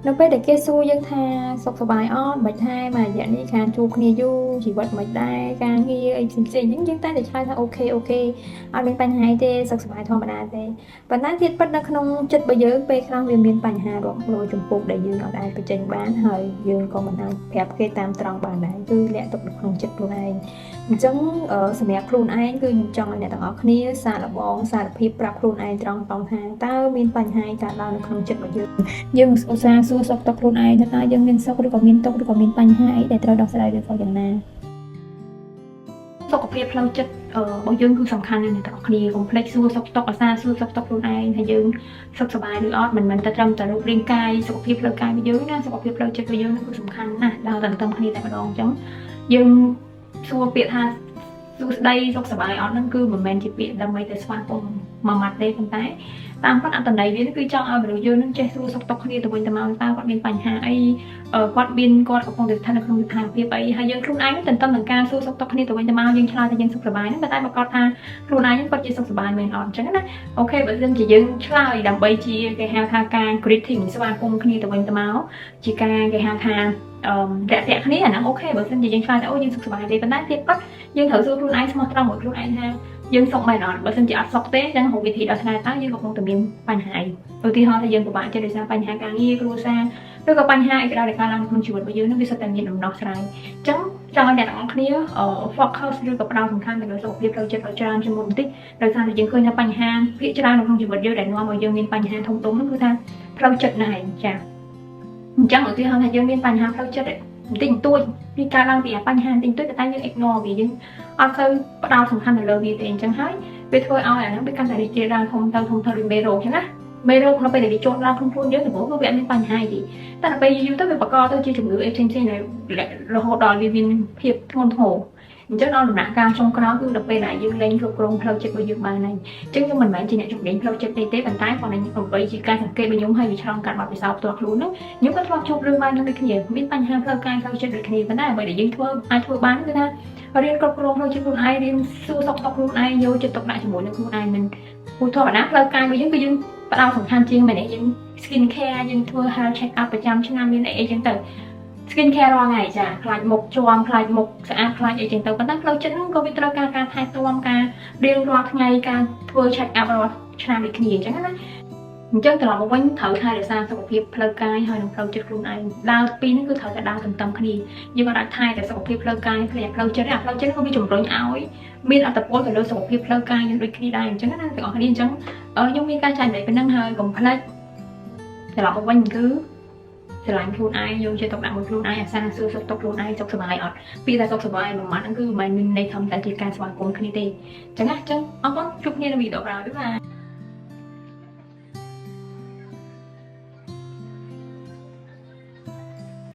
នៅពេលដែលគេសួរយើងថាសុខសប្បាយអត់មិនថាមួយរយៈនេះខានជួបគ្នាយូរជីវិតមិនដែរការងារអីផ្សេងៗហ្នឹងយើងតែឆ្លើយថាអូខេអត់មានបញ្ហាទេសុខសប្បាយធម្មតាទេប៉ុន្តែទៀតពិតនៅក្នុងចិត្តរបស់យើងពេលខ្លះវាមានបញ្ហារាប់រយចំពោះដែលយើងអត់អាចបញ្ចេញបានហើយយើងក៏មិនអាចប្រាប់គេតាមត្រង់បានដែរគឺលាក់ទុកនៅក្នុងចិត្តខ្លួនឯងអញ្ចឹងសម្រាប់ខ្លួនឯងគឺខ្ញុំចង់ឲ្យអ្នកទាំងអស់គ្នាសាកល្បងសារភាពប្រាប់ខ្លួនឯងត្រង់ថាតើមានបញ្ហាកើតឡើងនៅក្នុងចិត្តរបស់យើងឧស្សាហ៍សួរសុខទុក្ខខ្លួនឯងថាតើយើងមានសុខឬក៏មានទុក្ខឬក៏មានបញ្ហាអីដែលត្រូវដោះស្រាយឬក៏យ៉ាងណាសុខភាពផ្លូវចិត្តរបស់យើងគឺសំខាន់ណាស់អ្នកទាំងអស់គ្នាកុំភ្លេចសួរសុខទុក្ខអាសាសួរសុខទុក្ខខ្លួនឯងថាយើងសុខសប្បាយឬអត់មិនមែនតែត្រឹមតែរូបរាងកាយសុខភាពផ្លូវកាយរបស់យើងណាសុខភាពផ្លូវចិត្តរបស់យើងគឺសំខាន់ណាស់ដល់តែគ្នាតែម្ដងអញ្ចឹងយើងសួរពាក្យថាសួស្ដីសុខសប្បាយអត់ហ្នឹងគឺមិនមែនជាពាក្យដើម្បីតែស្វាគមន៍មួយម៉ាត់ទេប៉ុន្តែតាមពិតអត្ថន័យវាគឺចង់ឲ្យមនុស្សយើងនឹងចេះសួរសុខទុក្ខគ្នាទៅវិញទៅមកតើគាត់មានបញ្ហាអីគាត់កំពុងតែស្ថិតនៅក្នុងស្ថានភាពអីហើយយើងខ្លួនឯងទន្ទឹមនឹងការសួរសុខទុក្ខគ្នាទៅវិញទៅមកយើងឆ្លើយថាយើងសុខសប្បាយហ្នឹងតែបើគាត់ថាខ្លួនឯងគាត់ជាសុខសប្បាយមែនអត់អញ្ចឹងណាអូខេបើសិនជាយើងឆ្លើយដើម្បីជាគេហៅថាការ greeting ស្វាគមន៍គ្នាទៅវិញទៅមកជាការគេហៅថារាក់ទាក់គ្នាអាហ្នឹងអូខេបើសិនជាយើងឆ្លើយថាអូយើងសុខសប្បាយទេប៉ុន្តែទៀតគាត់យើងត្រូវសួរខ្លួនឯងស្មោះត្រង់មួយខ្លួនឯងថាយើងសុខមែនអត់បើសិនជាអត់សុខទេអញ្ចឹងរកវិធីដោះស្រាយតើយើងកំពុងតែមានបញ្ហាអីឧទាហរណ៍ថាយើងពិបាកចិត្តដោយសារបញ្ហាការងារគ្រួសារឬក៏បញ្ហាអីក៏ដោយដែលកើតឡើងក្នុងជីវិតរបស់យើងនឹងវាសុទ្ធតែមានដំណោះស្រាយអញ្ចឹងចង់ឲ្យអ្នកទាំងអស់គ្នា focus ឬក៏ផ្ដោតសំខាន់ទៅលើសុខភាពផ្លូវចិត្តឲ្យច្រើនជាងមុនបន្តិចដោយសារតែយើងឃើញថាបញ្ហាភាគច្រើននៅក្នុងជីវិតយើងដែលនាំឲ្យយើងមានបញ្ហាធំៗនោះគឺថាផ្លូវចិត្តណាស់ឯងចាអញ្ចឹងឧទាហរណ៍ថាយើងមានបញ្ហាផ្លូវចិត្តបន្តិចបន្តួចវាកើតឡើងពីបញ្ហាបន្តិចបន្តួចតែយើង ignore វាយើងអត់ទៅផ្ដោតសំខាន់ទៅលើវាទេអញ្ចឹងហើយវាធ្វើឲ្យអាហ្នឹងវាកាន់តែរីករាលដាលធំទៅដូចមេរោគអញ្ចឹងណាមេរោគនៅពេលដែលវាចូលដល់ក្នុងខ្លួនយើងដំបូងគឺវាអត់មានបញ្ហាអីទេតែដល់ពេលយូរទៅវាបង្កទៅជាជំងឺអីផ្សេងៗដែលរហូតដល់វាមានភាពធ្ងន់ធ្ងរអញ្ចឹងដល់ដំណាក់កាលចុងក្រោយគឺដល់ពេលដែលយើងលែងគ្រប់គ្រងផ្លូវចិត្តរបស់យើងបានហើយអញ្ចឹងខ្ញុំមិនមែនជាអ្នកជំនាញផ្លូវចិត្តទេប៉ុន្តែគាត់នឹងដើម្បីជាការសង្កេតរបស់ខ្ញុំហើយវាឆ្លងកាត់បទពិសោធន៍ផ្ទាល់ខ្លួនហ្នឹងខ្ញុំក៏ធ្លាប់ជួបរឿងបានដូចគ្នាមានបញ្ហាផ្លូវកាយផ្លូវចិត្តដូចគ្នាប៉ុន្តែអ្វីដែលយើងអាចធ្វើបានគឺថារៀនគ្រប់គ្រងផ្លូវចិត្តខ្លួនឯងរៀនសួរសុខទុក្ខខ្លួនឯងយកចិត្តទុកដាក់ជាមួយនឹងខ្លួនឯងមិនព្រោះធម្មតាផ្លូវកាយរបស់យើងគឺយើងផ្ដោតសំខាន់ជាងមែនទេយើង skin care យើងធ្វើ health check up ប្រចាំឆ្នាំមានអីចឹងទៅ skin care រាល់ថ្ងៃចាខ្លាចមុខជាំខ្លាចមុខស្អាតខ្លាចអីចឹងទៅប៉ុន្តែផ្លូវចិត្តហ្នឹងក៏វាត្រូវការការថែទាំការរៀនរាល់ថ្ងៃការធ្វើ check up រាល់ឆ្នាំដូចគ្នាអញ្ចឹងណាអញ្ចឹងត្រឡប់មកវិញត្រូវថែរក្សាសុខភាពផ្លូវកាយហើយនិងផ្លូវចិត្តខ្លួនឯងដើរពីរហ្នឹងគឺត្រូវតែដើរទន្ទឹមគ្នាយើងអាចថែតែសុខភាពផ្លូវកាយផ្លូវចិត្តផ្លូវចិត្តក៏វាជំរុញឲ្យមានអត្តពលទៅលើសុខភាពផ្លូវកាយយើងដូចគ្នាដែរអញ្ចឹងណាទាំងអស់គ្នាអញ្ចឹងខ្ញុំមានការចែករំលែកប៉ុណ្ណឹងហើយកុំភ្លេចត្រឡប់មកវិញគឺស្រឡាញ់ខ្លួនឯងយកចិត្តទុកដាក់មួយខ្លួនឯងអាសាសួរសុខទុក្ខខ្លួនឯងសុខសប្បាយអត់ពីតែសុខសប្បាយមួយម៉ាត់ហ្នឹងគឺមិនមែនមានន័យថាតែជាការស្វាគមន៍គ្នាទេអញ្ចឹងណាអញ្ចឹងអរគុណជួបគ្នានៅវីដេអូក្រោយបាយ